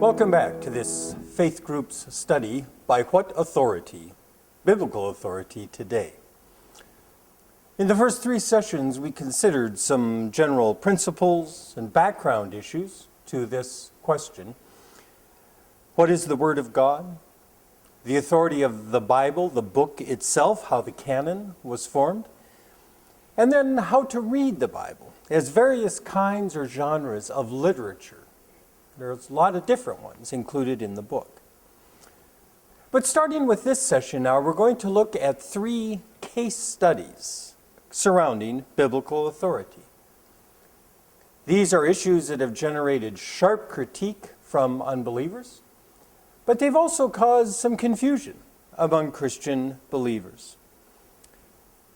Welcome back to this faith group's study, By What Authority? Biblical Authority Today. In the first three sessions, we considered some general principles and background issues to this question. What is the Word of God? The authority of the Bible, the book itself, how the canon was formed, and then how to read the Bible as various kinds or genres of literature. There's a lot of different ones included in the book. But starting with this session now, we're going to look at three case studies surrounding biblical authority. These are issues that have generated sharp critique from unbelievers, but they've also caused some confusion among Christian believers.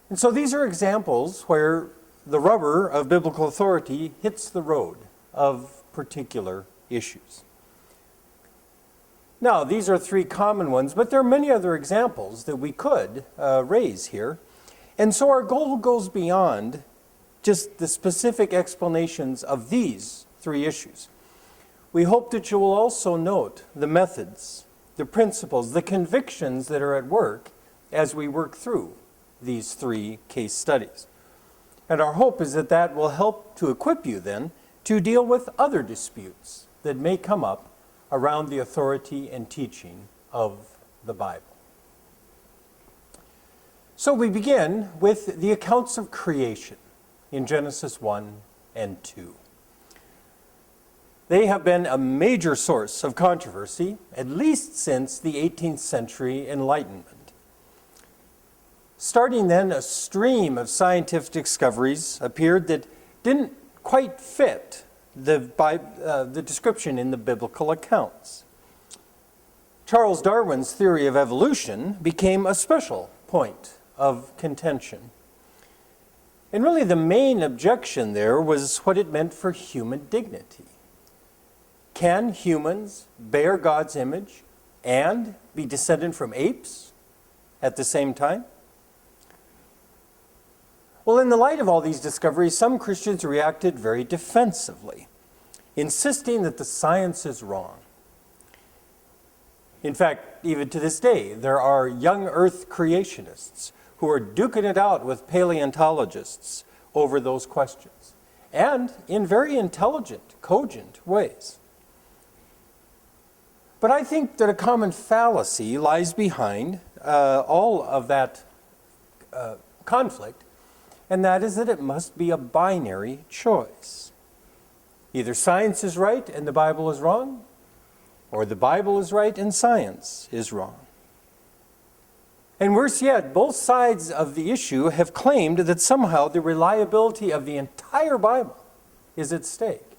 And so these are examples where the rubber of biblical authority hits the road of particular issues. Now, these are three common ones, but there are many other examples that we could raise here. And so our goal goes beyond just the specific explanations of these three issues. We hope that you will also note the methods, the principles, the convictions that are at work as we work through these three case studies. And our hope is that that will help to equip you then to deal with other disputes that may come up around the authority and teaching of the Bible. So we begin with the accounts of creation in Genesis 1 and 2. They have been a major source of controversy, at least since the 18th century Enlightenment. Starting then, a stream of scientific discoveries appeared that didn't quite fit the description in the biblical accounts. Charles Darwin's theory of evolution became a special point of contention. And really the main objection there was what it meant for human dignity. Can humans bear God's image and be descended from apes at the same time? Well, in the light of all these discoveries, some Christians reacted very defensively, insisting that the science is wrong. In fact, even to this day, there are young earth creationists who are duking it out with paleontologists over those questions, and in very intelligent, cogent ways. But I think that a common fallacy lies behind all of that conflict, and that is that it must be a binary choice. Either science is right and the Bible is wrong, or the Bible is right and science is wrong. And worse yet, both sides of the issue have claimed that somehow the reliability of the entire Bible is at stake.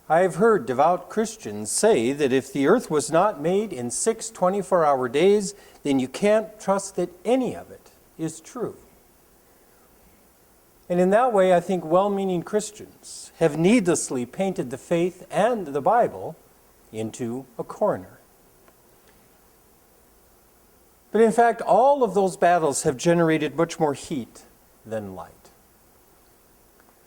I have heard devout Christians say that if the earth was not made in 6 24-hour days, then you can't trust that any of it is true. And in that way, I think well-meaning Christians have needlessly painted the faith and the Bible into a corner. But in fact, all of those battles have generated much more heat than light.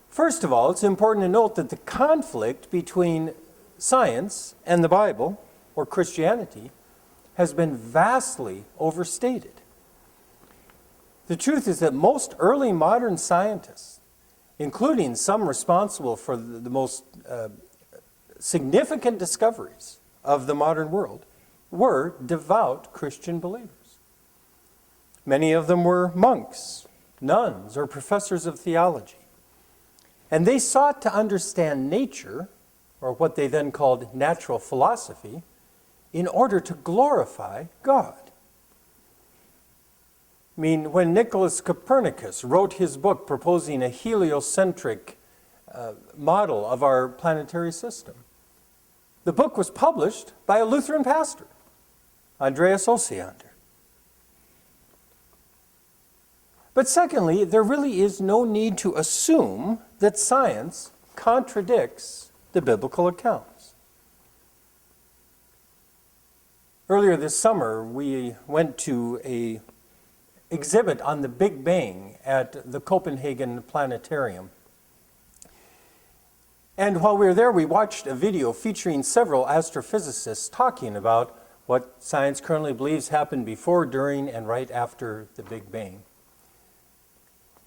First of all, it's important to note that the conflict between science and the Bible, or Christianity, has been vastly overstated. The truth is that most early modern scientists, including some responsible for the most significant discoveries of the modern world, were devout Christian believers. Many of them were monks, nuns, or professors of theology. And they sought to understand nature, or what they then called natural philosophy, in order to glorify God. I mean, when Nicholas Copernicus wrote his book proposing a heliocentric model of our planetary system, the book was published by a Lutheran pastor, Andreas Osiander. But secondly, there really is no need to assume that science contradicts the biblical accounts. Earlier this summer, we went to an exhibit on the Big Bang at the Copenhagen Planetarium. And while we were there, we watched a video featuring several astrophysicists talking about what science currently believes happened before, during, and right after the Big Bang.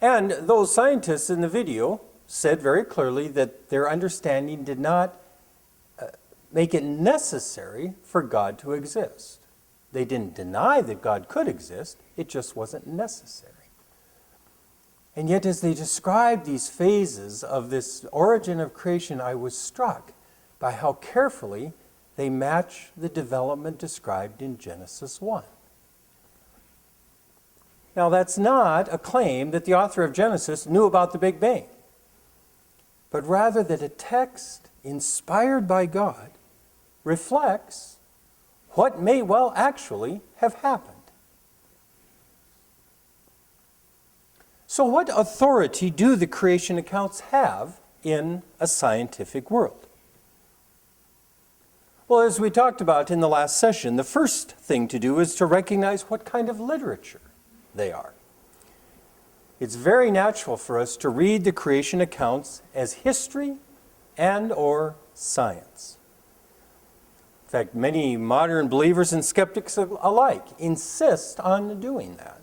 And those scientists in the video said very clearly that their understanding did not make it necessary for God to exist. They didn't deny that God could exist, it just wasn't necessary. And yet, as they described these phases of this origin of creation, I was struck by how carefully they match the development described in Genesis 1. Now, that's not a claim that the author of Genesis knew about the Big Bang, but rather that a text inspired by God reflects what may well actually have happened. So what authority do the creation accounts have in a scientific world? Well, as we talked about in the last session, the first thing to do is to recognize what kind of literature they are. It's very natural for us to read the creation accounts as history and or science. In fact, many modern believers and skeptics alike insist on doing that.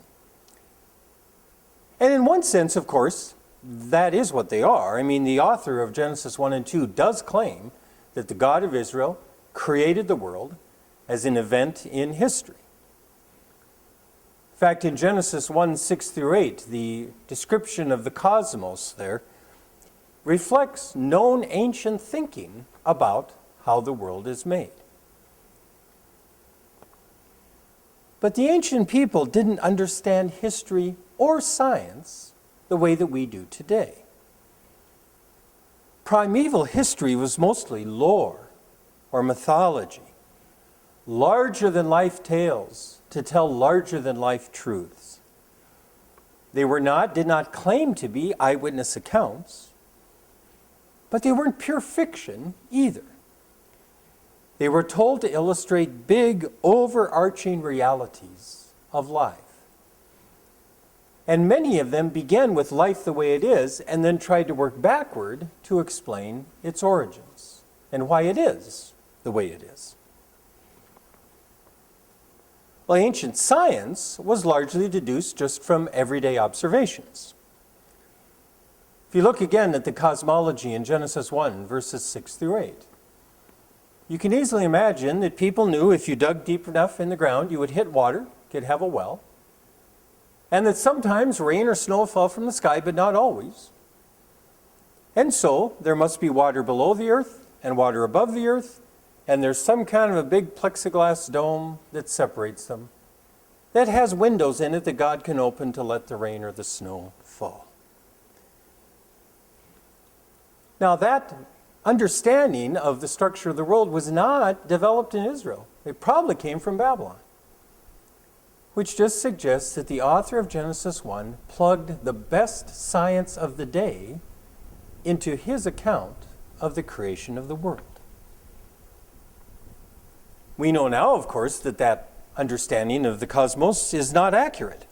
And in one sense, of course, that is what they are. I mean, the author of Genesis 1 and 2 does claim that the God of Israel created the world as an event in history. In fact, in Genesis 1, 6 through 8, the description of the cosmos there reflects known ancient thinking about how the world is made. But the ancient people didn't understand history or science the way that we do today. Primeval history was mostly lore or mythology, larger-than-life tales to tell larger-than-life truths. They did not claim to be eyewitness accounts, but they weren't pure fiction either. They were told to illustrate big, overarching realities of life. And many of them began with life the way it is and then tried to work backward to explain its origins and why it is the way it is. Well, ancient science was largely deduced just from everyday observations. If you look again at the cosmology in Genesis 1, verses 6 through 8, you can easily imagine that people knew if you dug deep enough in the ground, you would hit water, could have a well, and that sometimes rain or snow fell from the sky, but not always. And so there must be water below the earth and water above the earth, and there's some kind of a big plexiglass dome that separates them, that has windows in it that God can open to let the rain or the snow fall. Now that understanding of the structure of the world was not developed in Israel. It probably came from Babylon, which just suggests that the author of Genesis 1 plugged the best science of the day into his account of the creation of the world. We know now, of course, that understanding of the cosmos is not accurate.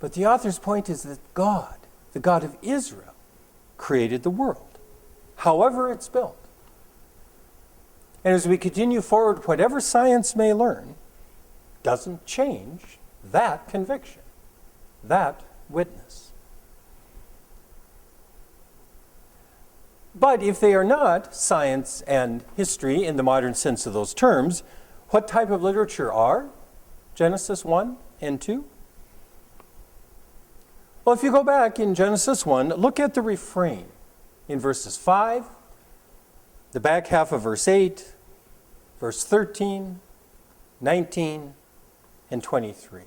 But the author's point is that God, the God of Israel, created the world, however it's built. And as we continue forward, whatever science may learn doesn't change that conviction, that witness. But if they are not science and history in the modern sense of those terms, what type of literature are Genesis 1 and 2? Well, if you go back in Genesis 1, look at the refrain in verses 5, the back half of verse 8, verse 13, 19, and 23.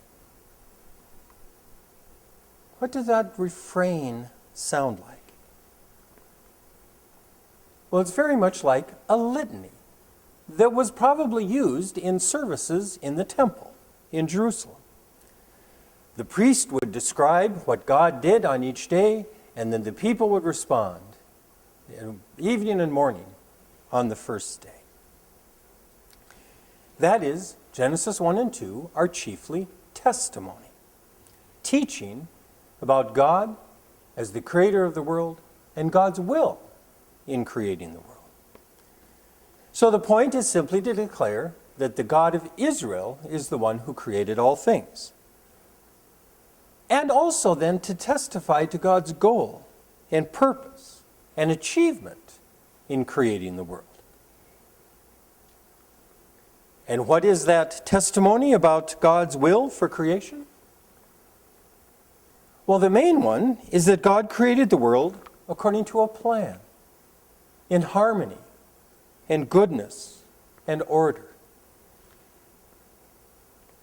What does that refrain sound like? Well, it's very much like a litany that was probably used in services in the temple in Jerusalem. The priest would describe what God did on each day, and then the people would respond, evening and morning, on the first day. That is, Genesis 1 and 2 are chiefly testimony, teaching about God as the creator of the world and God's will in creating the world. So the point is simply to declare that the God of Israel is the one who created all things. And also then to testify to God's goal and purpose and achievement in creating the world. And what is that testimony about God's will for creation? Well, the main one is that God created the world according to a plan, in harmony, and goodness, and order.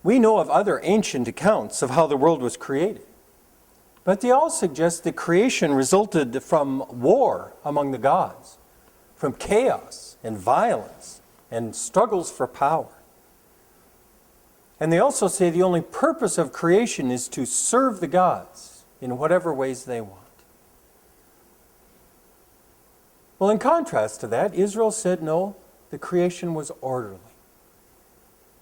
We know of other ancient accounts of how the world was created, but they all suggest that creation resulted from war among the gods, from chaos and violence and struggles for power. And they also say the only purpose of creation is to serve the gods in whatever ways they want. Well, in contrast to that, Israel said no, the creation was orderly.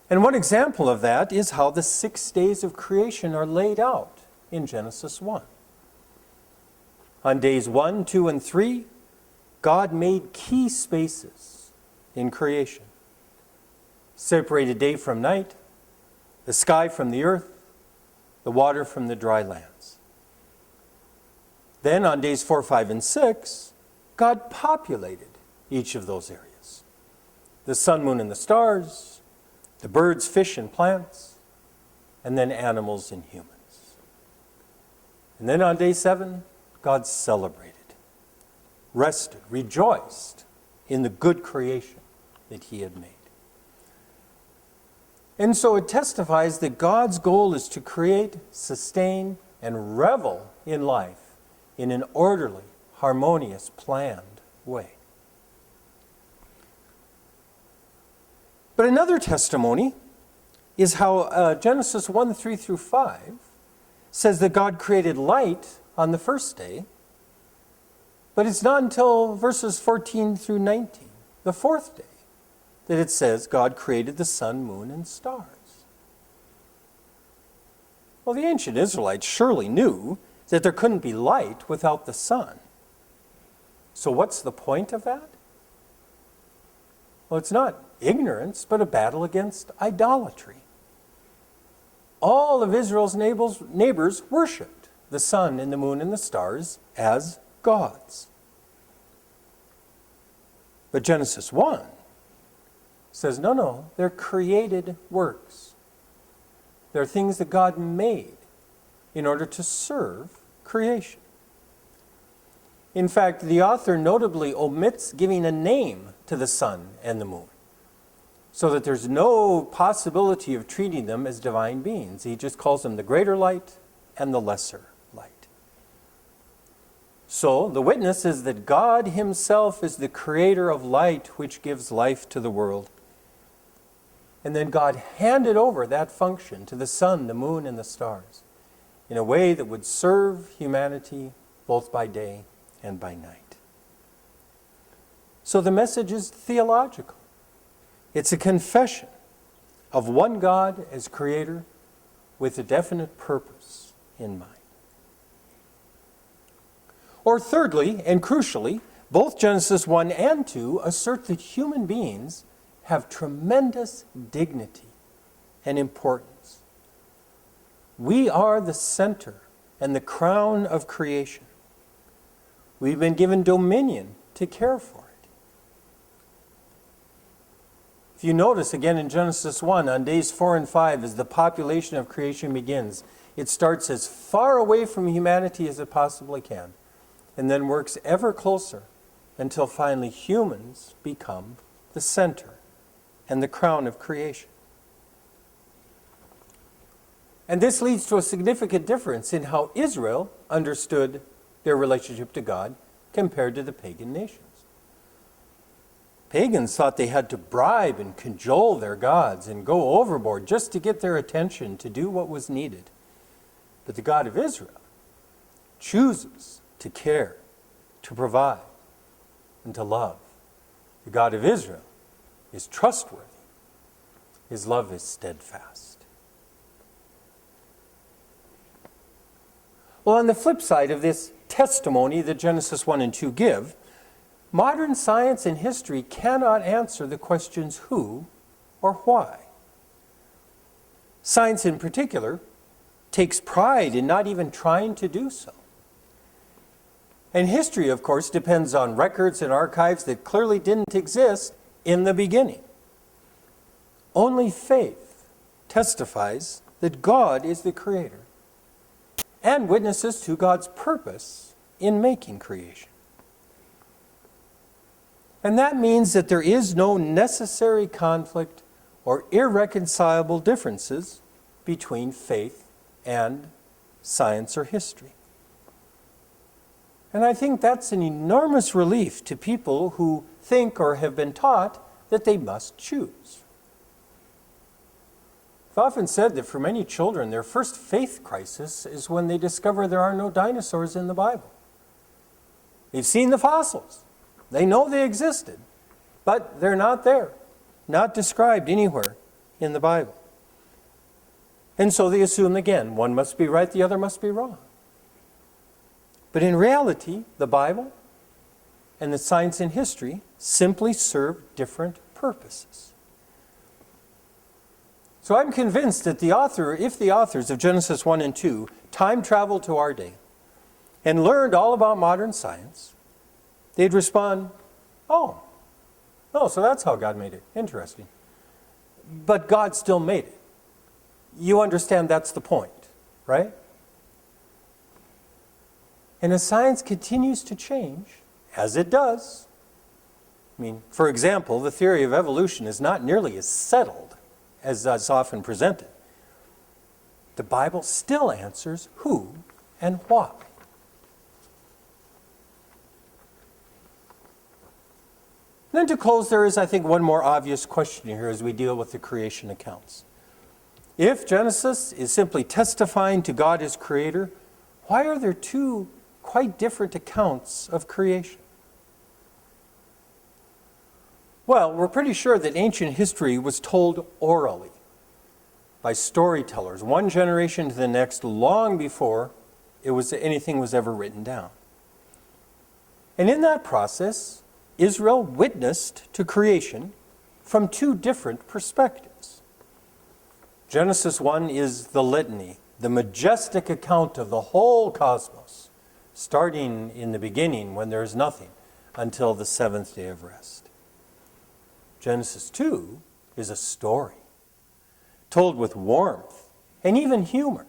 And one example of that is how the 6 days of creation are laid out in Genesis 1. On days 1, 2, and 3, God made key spaces in creation. Separated day from night, the sky from the earth, the water from the dry lands. Then on days 4, 5, and 6, God populated each of those areas. The sun, moon, and the stars, the birds, fish, and plants, and then animals and humans. And then on day 7, God celebrated, rested, rejoiced in the good creation that he had made. And so it testifies that God's goal is to create, sustain, and revel in life in an orderly, harmonious, planned way. But another testimony is how Genesis 1, 3 through 5 says that God created light on the first day, but it's not until verses 14 through 19, the fourth day, that it says God created the sun, moon, and stars. Well, the ancient Israelites surely knew that there couldn't be light without the sun. So what's the point of that? Well, it's not ignorance, but a battle against idolatry. All of Israel's neighbors worshipped the sun and the moon and the stars as gods. But Genesis 1 says, no, they're created works. They're things that God made in order to serve creation. In fact, the author notably omits giving a name to the sun and the moon, so that there's no possibility of treating them as divine beings. He just calls them the greater light and the lesser light. So the witness is that God himself is the creator of light, which gives life to the world. And then God handed over that function to the sun, the moon, and the stars in a way that would serve humanity both by day and by night. So the message is theological. It's a confession of one God as creator with a definite purpose in mind. Or thirdly, and crucially, both Genesis 1 and 2 assert that human beings have tremendous dignity and importance. We are the center and the crown of creation. We've been given dominion to care for it. If you notice again in Genesis 1, on days 4 and 5, as the population of creation begins, it starts as far away from humanity as it possibly can, and then works ever closer until finally humans become the center and the crown of creation. And this leads to a significant difference in how Israel understood their relationship to God compared to the pagan nations. Pagans thought they had to bribe and cajole their gods and go overboard just to get their attention to do what was needed. But the God of Israel chooses to care, to provide, and to love. The God of Israel is trustworthy. His love is steadfast. Well, on the flip side of this testimony that Genesis 1 and 2 give, modern science and history cannot answer the questions who or why. Science in particular takes pride in not even trying to do so. And history, of course, depends on records and archives that clearly didn't exist in the beginning. Only faith testifies that God is the creator and witnesses to God's purpose in making creation. And that means that there is no necessary conflict or irreconcilable differences between faith and science or history. And I think that's an enormous relief to people who think or have been taught that they must choose. I've often said that for many children, their first faith crisis is when they discover there are no dinosaurs in the Bible. They've seen the fossils. They know they existed, but they're not there, not described anywhere in the Bible. And so they assume again, one must be right, the other must be wrong. But in reality, the Bible and the science and history simply serve different purposes. So I'm convinced that if the authors of Genesis 1 and 2 time traveled to our day and learned all about modern science, they'd respond, oh, so that's how God made it. Interesting. But God still made it. You understand that's the point, right? And as science continues to change, as it does, for example, the theory of evolution is not nearly as settled as is often presented. The Bible still answers who and why. Then to close, there is, I think, one more obvious question here as we deal with the creation accounts. If Genesis is simply testifying to God as creator, why are there two quite different accounts of creation? Well, we're pretty sure that ancient history was told orally by storytellers, one generation to the next, long before anything was ever written down. And in that process, Israel witnessed to creation from two different perspectives. Genesis 1 is the litany, the majestic account of the whole cosmos, starting in the beginning when there is nothing until the seventh day of rest. Genesis 2 is a story told with warmth and even humor.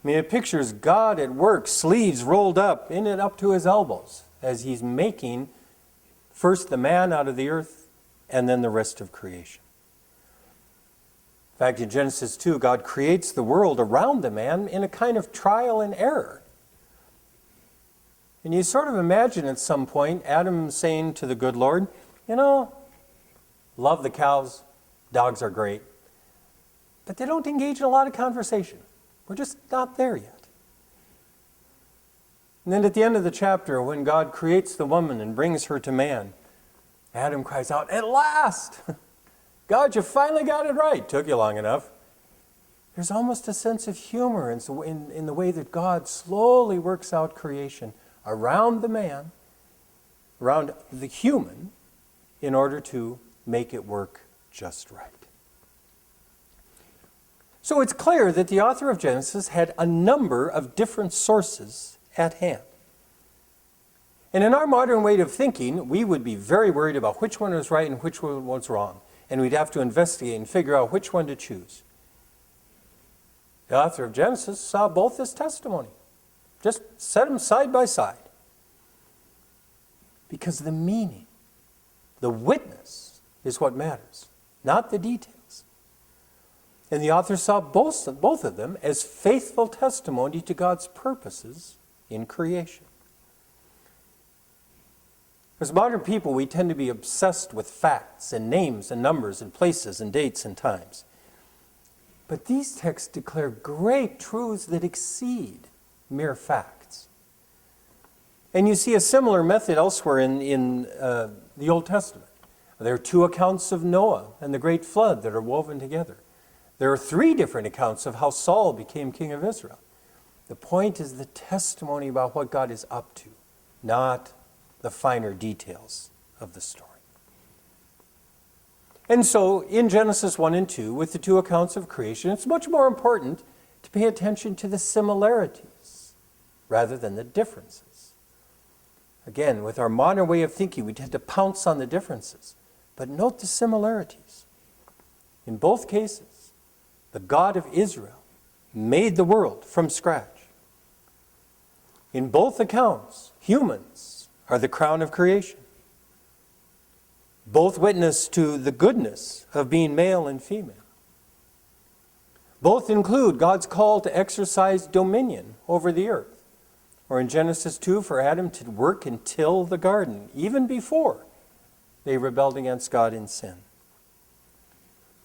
It pictures God at work, sleeves rolled up, in it up to his elbows, as he's making first the man out of the earth and then the rest of creation. In fact, in Genesis 2, God creates the world around the man in a kind of trial and error. And you sort of imagine at some point Adam saying to the good Lord, love the cows, dogs are great, but they don't engage in a lot of conversation. We're just not there yet. And then at the end of the chapter, when God creates the woman and brings her to man, Adam cries out, "At last! God, you finally got it right. Took you long enough." There's almost a sense of humor in the way that God slowly works out creation around the man, around the human, in order to make it work just right. So it's clear that the author of Genesis had a number of different sources at hand. And in our modern way of thinking, we would be very worried about which one was right and which one was wrong. And we'd have to investigate and figure out which one to choose. The author of Genesis saw both as testimony. Just set them side by side. Because the meaning, the witness, is what matters, not the details. And the author saw both of them as faithful testimony to God's purposes in creation. As modern people, we tend to be obsessed with facts and names and numbers and places and dates and times. But these texts declare great truths that exceed mere facts. And you see a similar method elsewhere in the Old Testament. There are two accounts of Noah and the great flood that are woven together. There are three different accounts of how Saul became king of Israel. The point is the testimony about what God is up to, not the finer details of the story. And so, in Genesis 1 and 2, with the two accounts of creation, it's much more important to pay attention to the similarities rather than the differences. Again, with our modern way of thinking, we tend to pounce on the differences, but note the similarities. In both cases, the God of Israel made the world from scratch. In both accounts, humans are the crown of creation. Both witness to the goodness of being male and female. Both include God's call to exercise dominion over the earth, or in Genesis 2, for Adam to work and till the garden, even before they rebelled against God in sin.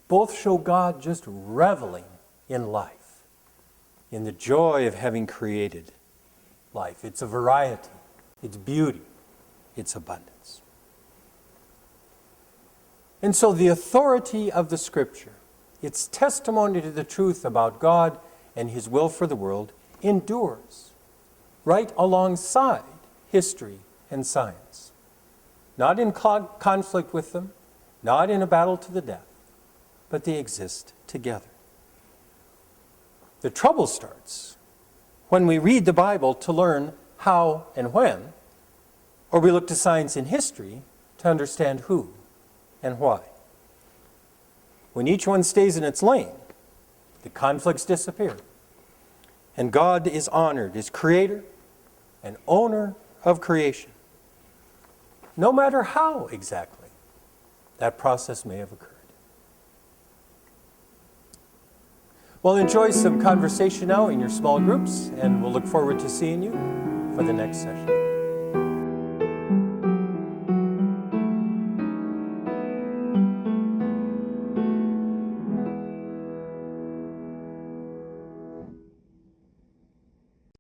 Both show God just reveling in life, in the joy of having created life. It's a variety, it's beauty, it's abundance. And so the authority of the Scripture, its testimony to the truth about God and His will for the world, endures right alongside history and science. Not in conflict with them, not in a battle to the death, but they exist together. The trouble starts when we read the Bible to learn how and when, or we look to science and history to understand who and why. When each one stays in its lane, the conflicts disappear. And God is honored as creator and owner of creation. No matter how exactly that process may have occurred. Well, enjoy some conversation now in your small groups, and we'll look forward to seeing you for the next session.